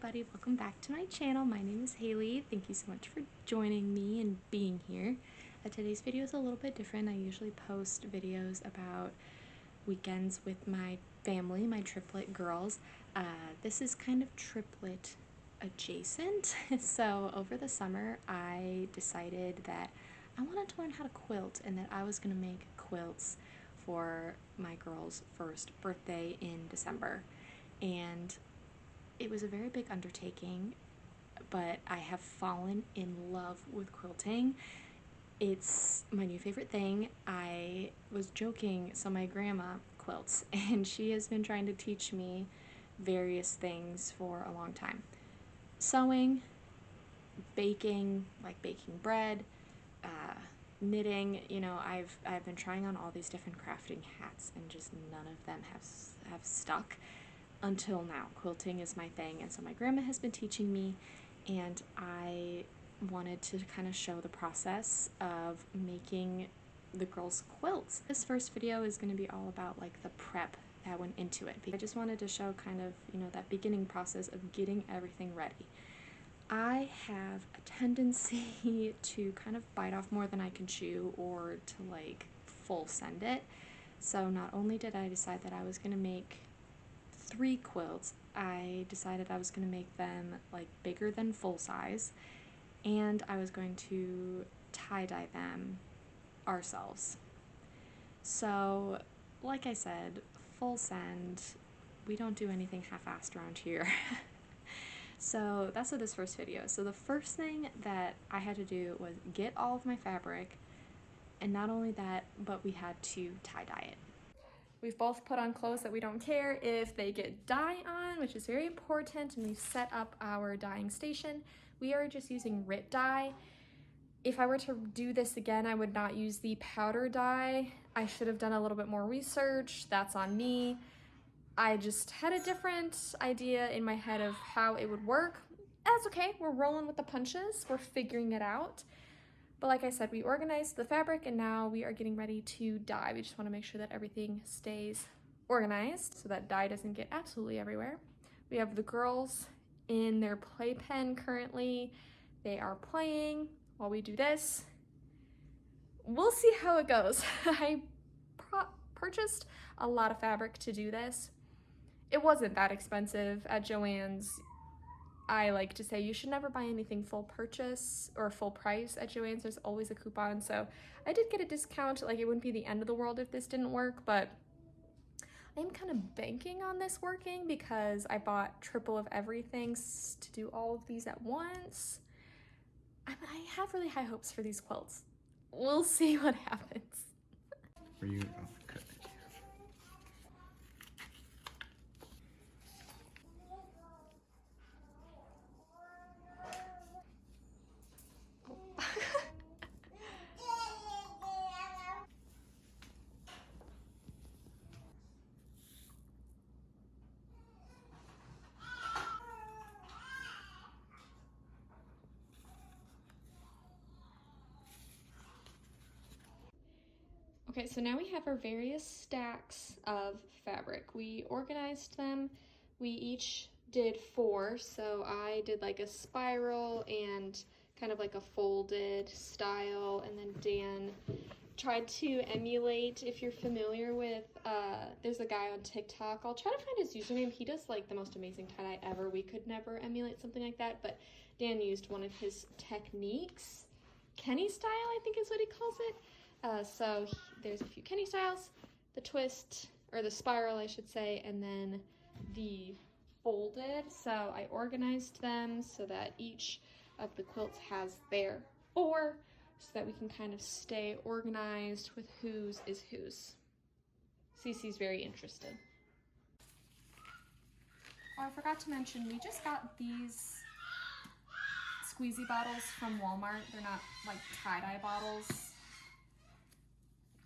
everybody, welcome back to my channel. My name is Haley. Thank you so much for joining me and being here. Today's video is a little bit different. I usually post videos about weekends with my family, my triplet girls. This is kind of triplet adjacent. So over the summer I decided that I wanted to learn how to quilt and that I was going to make quilts for my girls' first birthday in December. And it was a very big undertaking, but I have fallen in love with quilting. It's my new favorite thing. I was joking, so my grandma quilts, and she has been trying to teach me various things for a long time. Sewing, baking, like baking bread, knitting. You know, I've been trying on all these different crafting hats, and just none of them have stuck. Until now, quilting is my thing, and so my grandma has been teaching me, and I wanted to kind of show the process of making the girls' quilts. This first video is going to be all about like the prep that went into it. I just wanted to show kind of, you know, that beginning process of getting everything ready. I have a tendency to kind of bite off more than I can chew, or to like full send it. So not only did I decide that I was going to make 3 quilts, I decided I was going to make them like bigger than full size, and I was going to tie-dye them ourselves. So like I said, full send. We don't do anything half-assed around here. So that's what this first video is. So the first thing that I had to do was get all of my fabric, and not only that, but we had to tie-dye it. We've both put on clothes that we don't care if they get dye on, which is very important, and we've set up our dyeing station. We are just using RIT dye. If I were to do this again, I would not use the powder dye. I should have done a little bit more research. That's on me. I just had a different idea in my head of how it would work. That's okay, we're rolling with the punches. We're figuring it out. But like I said, we organized the fabric, and now we are getting ready to dye. We just want to make sure that everything stays organized so that dye doesn't get absolutely everywhere. We have the girls in their playpen currently. They are playing while we do this. We'll see how it goes. I purchased a lot of fabric to do this. It wasn't that expensive at Joann's. I like to say you should never buy anything full purchase or full price at Joann's. There's always a coupon, so I did get a discount. Like, it wouldn't be the end of the world if this didn't work, but I'm kind of banking on this working because I bought triple of everything to do all of these at once. I have really high hopes for these quilts. We'll see what happens. Were you? Oh, good. Okay, so now we have our various stacks of fabric. We organized them. We each did 4, so I did like a spiral and kind of like a folded style, and then Dan tried to emulate, if you're familiar with, there's a guy on TikTok. I'll try to find his username. He does like the most amazing tie-dye ever. We could never emulate something like that, but Dan used one of his techniques. Kenny style, I think is what he calls it. There's a few Kenny styles, the twist, or the spiral I should say, and then the folded. So I organized them so that each of the quilts has their 4, so that we can kind of stay organized with whose is whose. Cece's very interested. Oh, I forgot to mention, we just got these squeezy bottles from Walmart. They're not like tie-dye bottles.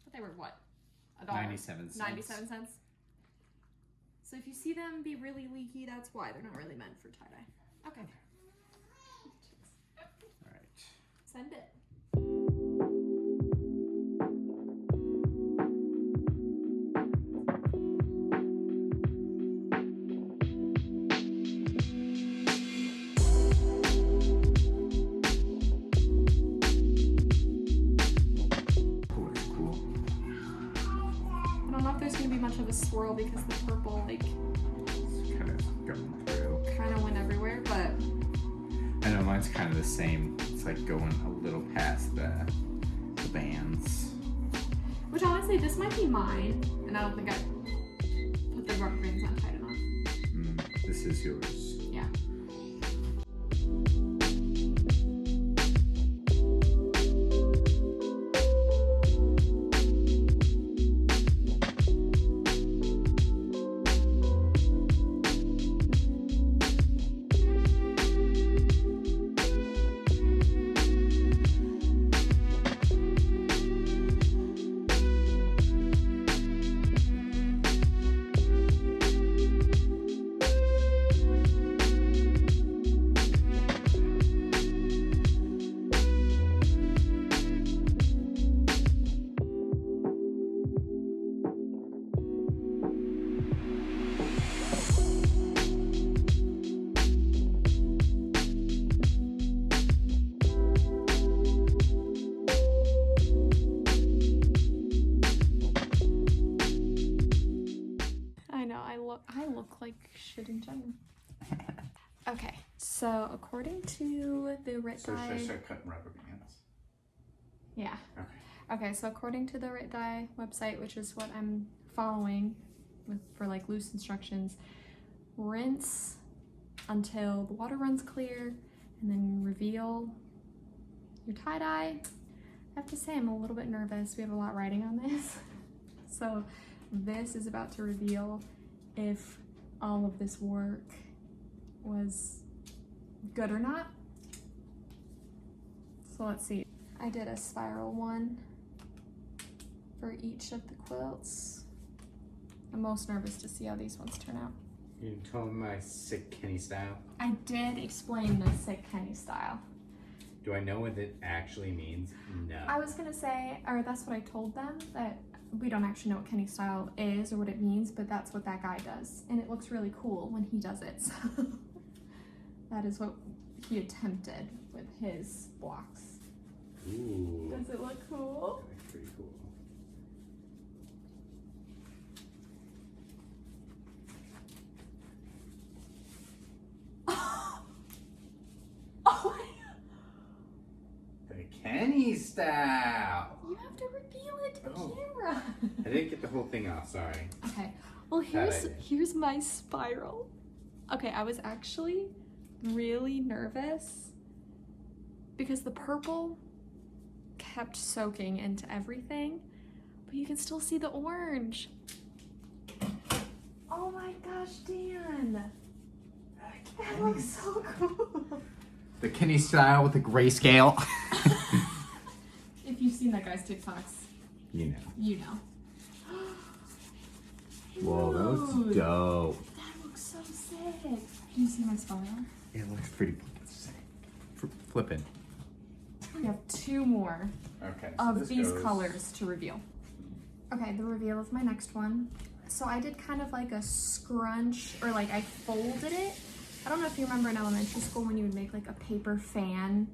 But they were what? $1? 97 cents. 97 cents. So if you see them be really leaky, that's why. They're not really meant for tie-dye. Okay. All right. Send it. a swirl because the purple like It's kind of going through. kind of went everywhere, but I know mine's kind of the same. It's like going a little past the bands. which honestly this might be mine, and I don't think I put the rubber bands on tight enough. This is yours. Yeah. I look like shit in general. Okay, so according to the Rit So should I Dye, start cutting rubber bands? yeah. Okay. Okay, so according to the Rit Dye website, which is what I'm following for like loose instructions, rinse until the water runs clear, and then reveal your tie-dye. I have to say I'm a little bit nervous. We have a lot riding on this. So this is about to reveal if all of this work was good or not. So let's see. I did a spiral one for each of the quilts. I'm most nervous to see how these ones turn out. You told me my sick Kenny style. I did explain the sick Kenny style. Do I know what it actually means? No. I was gonna say, or that's what I told them, that we don't actually know what Kenny style is or what it means, but that's what that guy does. And it looks really cool when he does it. So that is what he attempted with his blocks. Ooh. Does it look cool? That's pretty cool. Oh my God. The Kenny style. You have to reveal it to the Oh. camera. I didn't get the whole thing off, sorry. Okay, well here's my spiral. Okay, I was actually really nervous because the purple kept soaking into everything, but you can still see the orange. Oh my gosh, Dan. That looks so cool. The Kenny style with the grayscale. If you've seen that guy's TikToks, You know. you know. Whoa, that looks Dude, dope. that looks so sick. Do you see my spiral? It looks pretty sick. Flipping. We have two more Okay. of these colors to reveal. Okay, the reveal of my next one. So I did kind of like a scrunch, or like I folded it. I don't know if you remember in elementary school when you would make like a paper fan,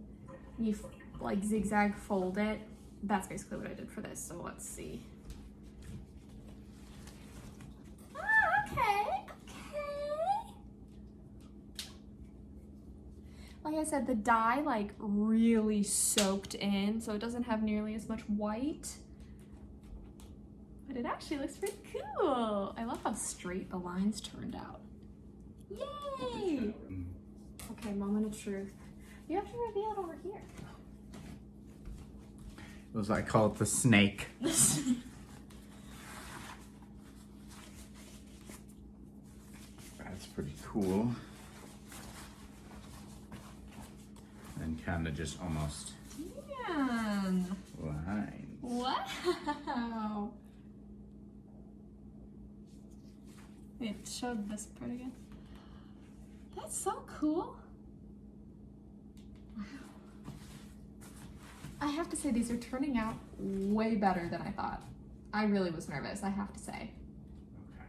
you like zigzag fold it. That's basically what I did for this, so let's see. Okay. Like I said, the dye like really soaked in, so it doesn't have nearly as much white. But it actually looks pretty cool. I love how straight the lines turned out. Yay! Okay, moment of truth. You have to reveal it over here. It was, I call it the snake. That's pretty cool. And kind of just almost Man. lines. Wow. Wait, show this part again. That's so cool. Wow. I have to say these are turning out way better than I thought. I really was nervous, I have to say. Okay.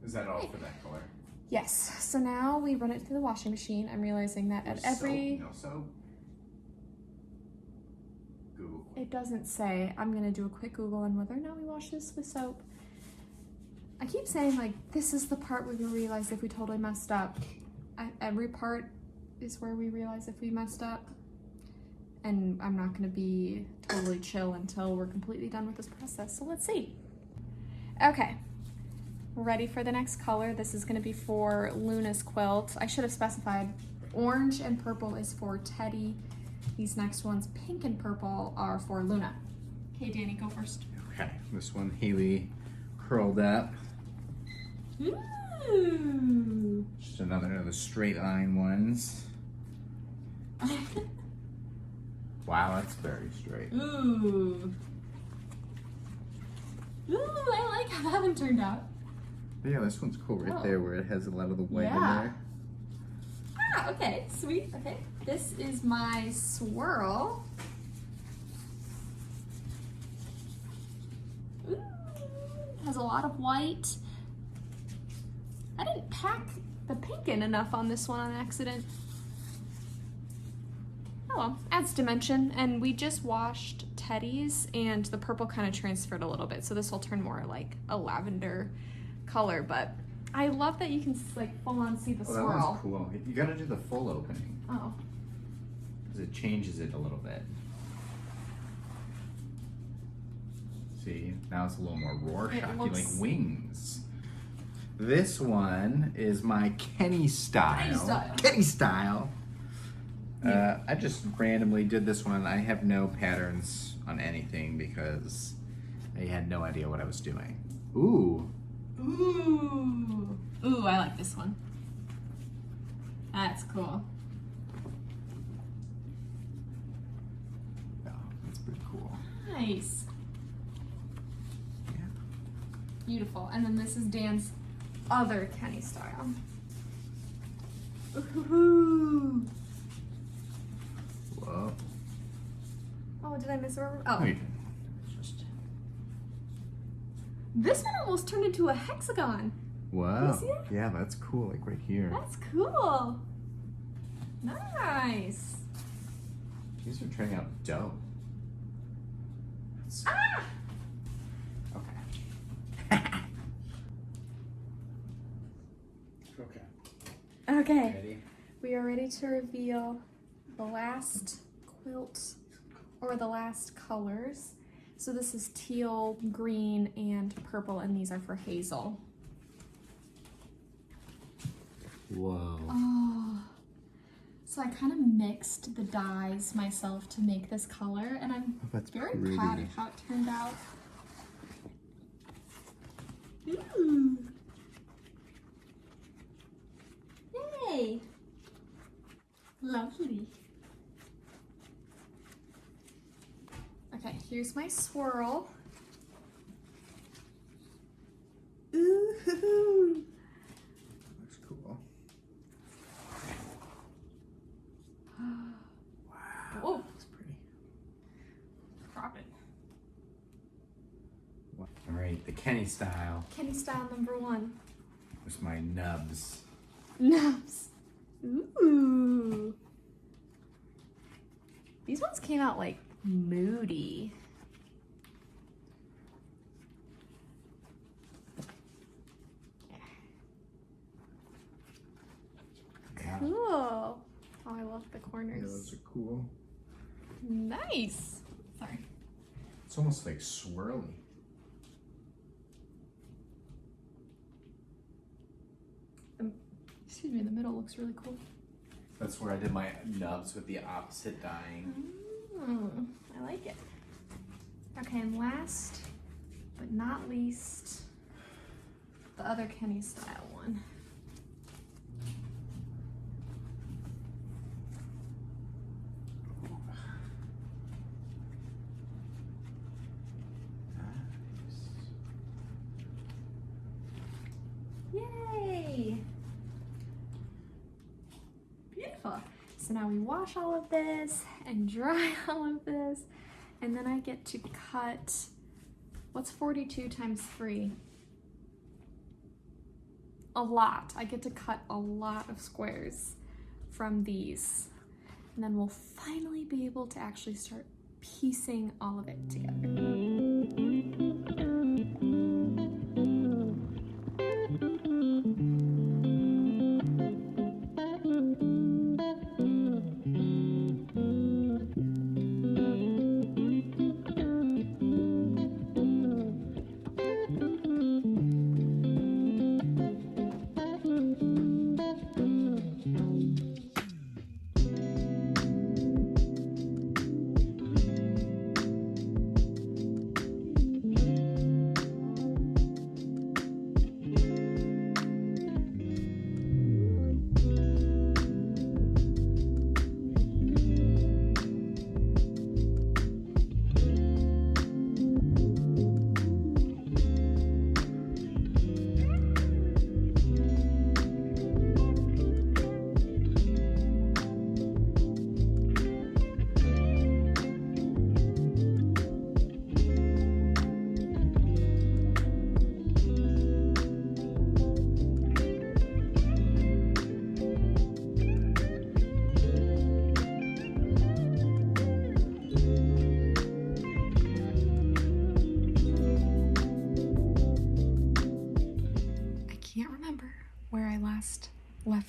Is that all for that color? Yes, so now we run it through the washing machine. I'm realizing that at every... No soap? Google. It doesn't say. I'm gonna do a quick Google on whether or not we wash this with soap. I keep saying like, this is the part where we realize if we totally messed up. Every part is where we realize if we messed up. And I'm not gonna be totally chill until we're completely done with this process. So let's see. Okay, ready for the next color. This is gonna be for Luna's quilt. I should have specified orange and purple is for Teddy. These next ones, pink and purple, are for Luna. Okay, Danny, go first. Okay, this one Haley curled up. Ooh. Just another of the straight line ones. Wow, that's very straight. Ooh. Ooh, I like how that one turned out. But yeah, this one's cool right Oh. there where it has a lot of the white in Yeah. there. Ah, okay, sweet. Okay, this is my swirl. Ooh, has a lot of white. I didn't pack the pink in enough on this one on accident. Oh well, adds dimension. And we just washed Teddy's and the purple kind of transferred a little bit. So this will turn more like a lavender color, but I love that you can like full on see the Oh, swirl. that one's cool. You gotta do the full opening Oh. because it changes it a little bit. See, now it's a little more Rorschach, like looks- wings. This one is my Kenny style. Kenny style. Kenny style. I just randomly did this one. I have no patterns on anything because I had no idea what I was doing. Ooh. Ooh. Ooh, I like this one. That's cool. Yeah, that's pretty cool. Nice. Yeah. Beautiful. And then this is Dan's other Kenny style. Ooh. Whoa. Oh, did I miss a... Oh. Oh, you didn't. It's just... This one almost turned into a hexagon. Whoa. see that? Yeah, that's cool. Like right here. That's cool. Nice. These are turning out dope. That's... Ah! Okay. Okay. Okay. Ready? We are ready to reveal the last quilt, or the last colors. So this is teal, green, and purple, and these are for Hazel. Whoa. Oh. So I kind of mixed the dyes myself to make this color, and I'm That's very pretty. proud of how it turned out. Ooh. Yay. Lovely. Okay, here's my swirl. Ooh. Looks cool. Wow. Whoa. That's pretty. Crop it. All right, the Kenny style. Kenny style #1. There's my nubs. Nubs. Ooh. These ones came out like moody. Yeah. Cool. Oh, I love the Yeah, corners. those are cool. Nice. Sorry. It's almost like swirly. Excuse me, the middle looks really cool. That's where I did my nubs with the opposite dyeing. I like it. Okay, and last but not least, the other Kenny style one. Yay! Beautiful. So now we wash all of this and dry all of this, and then I get to cut, what's 42 times 3? A lot. I get to cut a lot of squares from these. And then we'll finally be able to actually start piecing all of it together.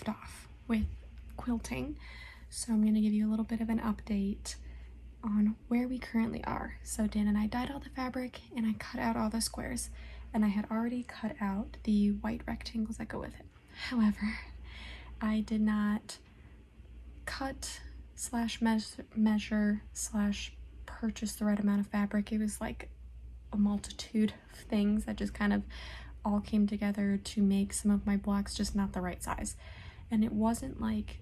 left off with quilting. So I'm going to give you a little bit of an update on where we currently are. So Dan and I dyed all the fabric and I cut out all the squares, and I had already cut out the white rectangles that go with it. However, I did not cut slash measure slash purchase the right amount of fabric. It was like a multitude of things that just kind of all came together to make some of my blocks just not the right size. And it wasn't like,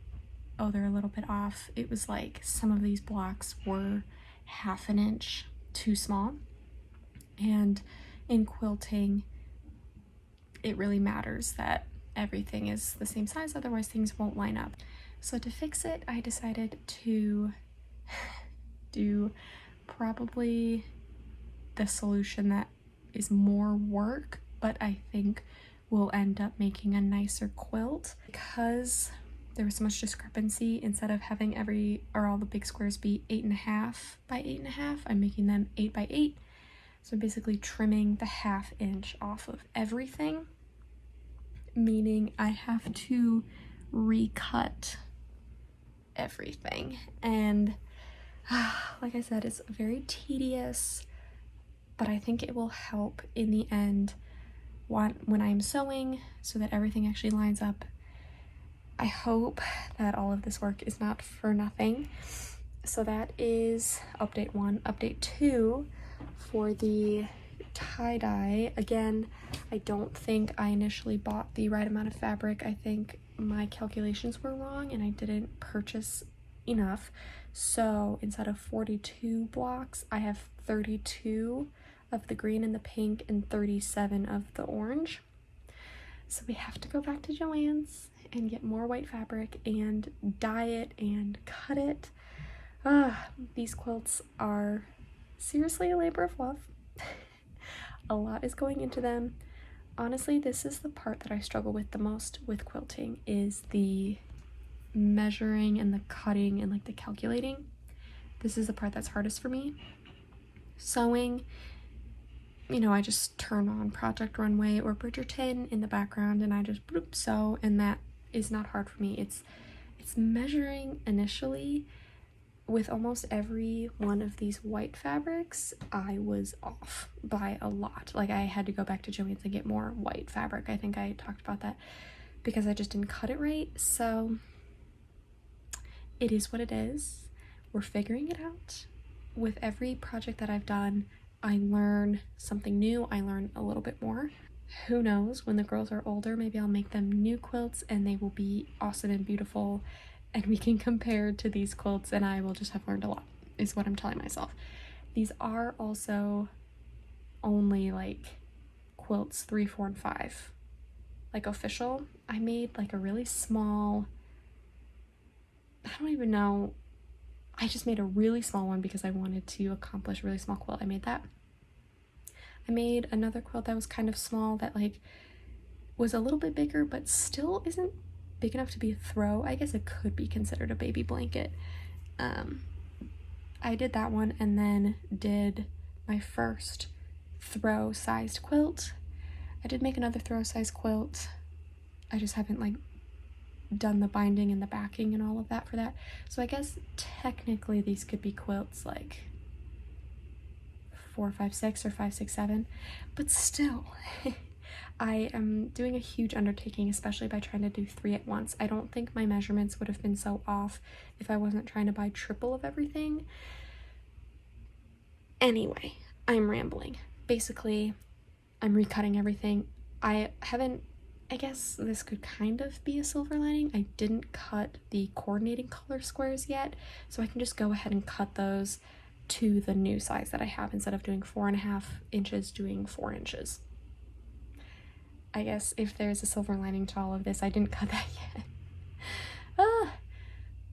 oh, they're a little bit off. It was like some of these blocks were half an inch too small. And in quilting, it really matters that everything is the same size, otherwise things won't line up. So to fix it, I decided to do probably the solution that is more work, but I think will end up making a nicer quilt. Because there was so much discrepancy, instead of having all the big squares be 8.5 by 8.5, I'm making them 8 by 8. So basically trimming the ½ inch off of everything, meaning I have to recut everything. And like I said, it's very tedious, but I think it will help in the end when I'm sewing, so that everything actually lines up. I hope that all of this work is not for nothing. So that is update 1. Update 2, for the tie-dye, again, I don't think I initially bought the right amount of fabric. I think my calculations were wrong and I didn't purchase enough. So instead of 42 blocks, I have 32 of the green and the pink and 37 of the orange. So we have to go back to Joann's and get more white fabric and dye it and cut it. These quilts are seriously a labor of love. A lot is going into them. Honestly, this is the part that I struggle with the most with quilting, is the measuring and the cutting and like the calculating. This is the part that's hardest for me. Sewing, you know, I just turn on Project Runway or Bridgerton in the background and I just bloop sew, and that is not hard for me. It's measuring initially. With almost every one of these white fabrics, I was off by a lot. Like, I had to go back to Joann's and get more white fabric. I think I talked about that because I just didn't cut it right. So it is what it is. We're figuring it out. With every project that I've done, I learn something new. I learn a little bit more. Who knows, when the girls are older, maybe I'll make them new quilts and they will be awesome and beautiful, and we can compare to these quilts and I will just have learned a lot, is what I'm telling myself. These are also only like quilts 3, 4, and 5, like official. I made like a really small, I don't even know, I just made a really small one because I wanted to accomplish a really small quilt. I made that. I made another quilt that was kind of small, that like was a little bit bigger but still isn't big enough to be a throw. I guess it could be considered a baby blanket. I did that one, and then did my first throw sized quilt. I did make another throw sized quilt. I just haven't like done the binding and the backing and all of that for that. So I guess technically these could be quilts like 4, 5, 6 or 5, 6, 7, but still I am doing a huge undertaking, especially by trying to do 3 at once. I don't think my measurements would have been so off if I wasn't trying to buy triple of everything. Anyway, I'm rambling. Basically, I'm recutting everything. I guess this could kind of be a silver lining. I didn't cut the coordinating color squares yet, so I can just go ahead and cut those to the new size that I have. Instead of doing 4.5 inches, doing 4 inches. I guess if there's a silver lining to all of this, I didn't cut that yet.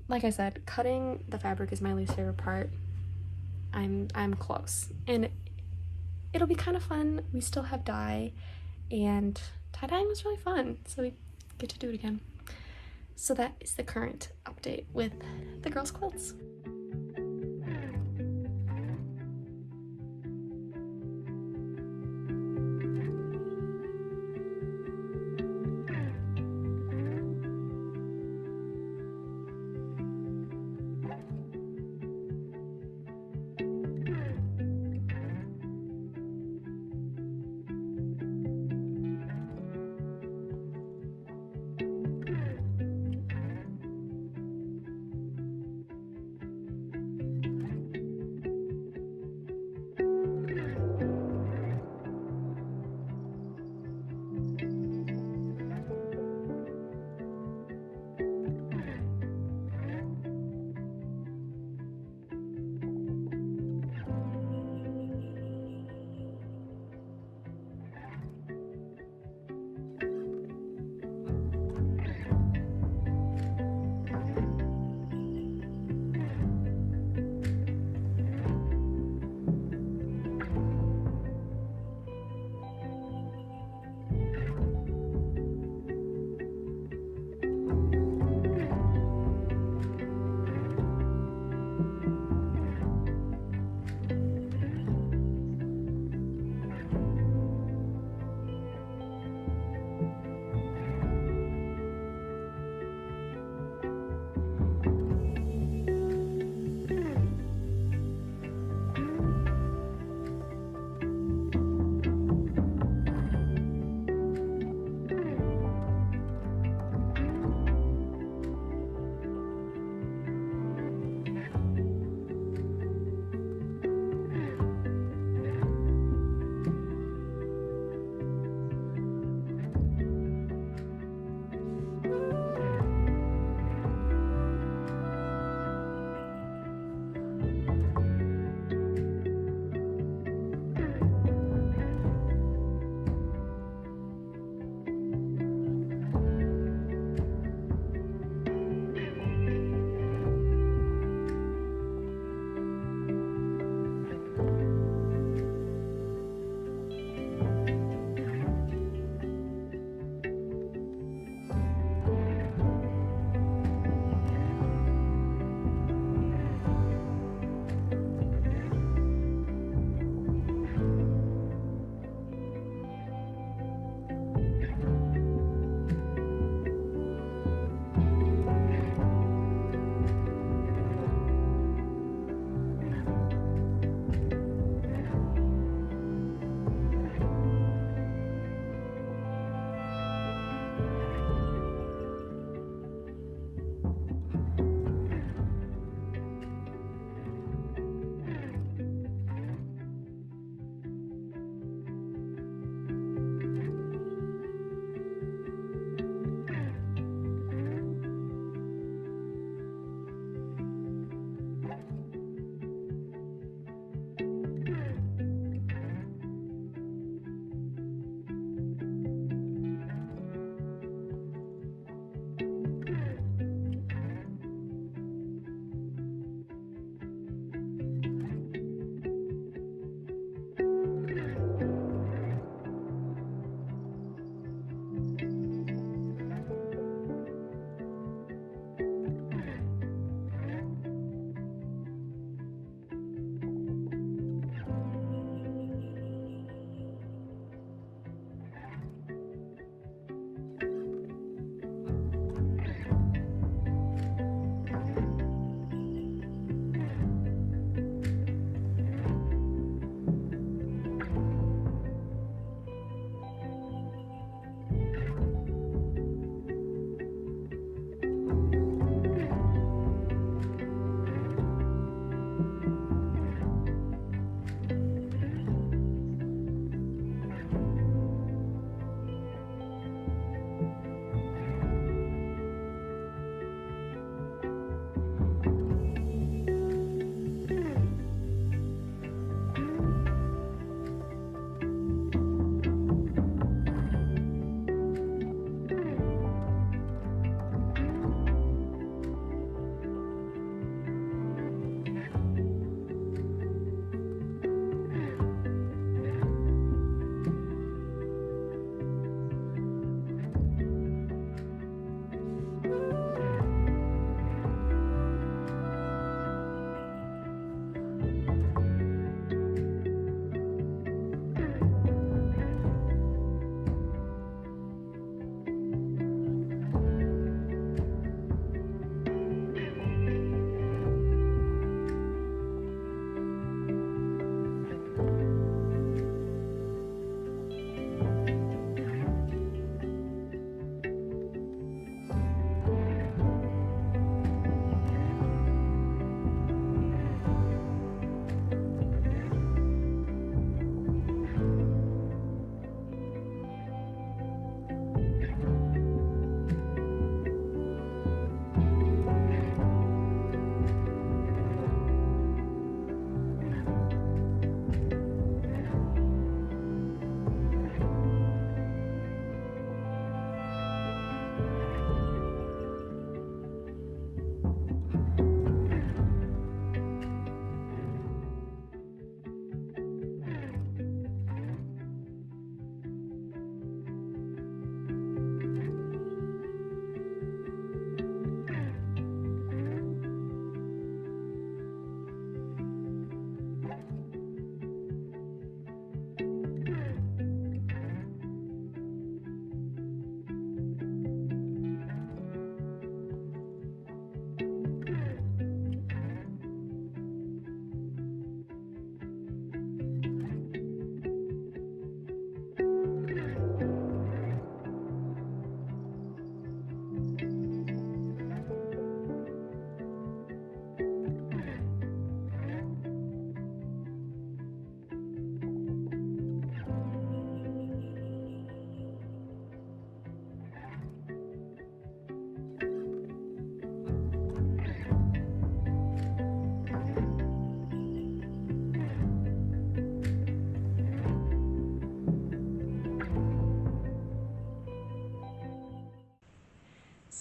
Like I said, cutting the fabric is my least favorite part. I'm close, and it'll be kind of fun. We still have dye, and tie-dyeing was really fun, so we get to do it again. So that is the current update with the girls' quilts.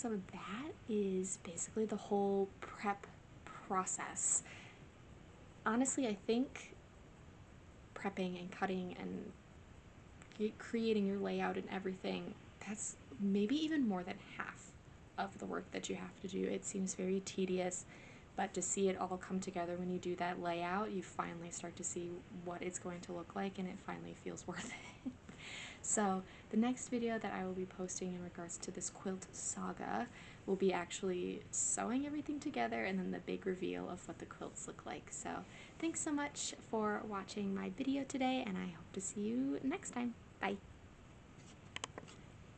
so that is basically the whole prep process. Honestly, I think prepping and cutting and creating your layout and everything, that's maybe even more than half of the work that you have to do. It seems very tedious, but to see it all come together when you do that layout, you finally start to see what it's going to look like, and it finally feels worth it. So the next video that I will be posting in regards to this quilt saga will be actually sewing everything together and then the big reveal of what the quilts look like. So thanks so much for watching my video today, and I hope to see you next time. Bye!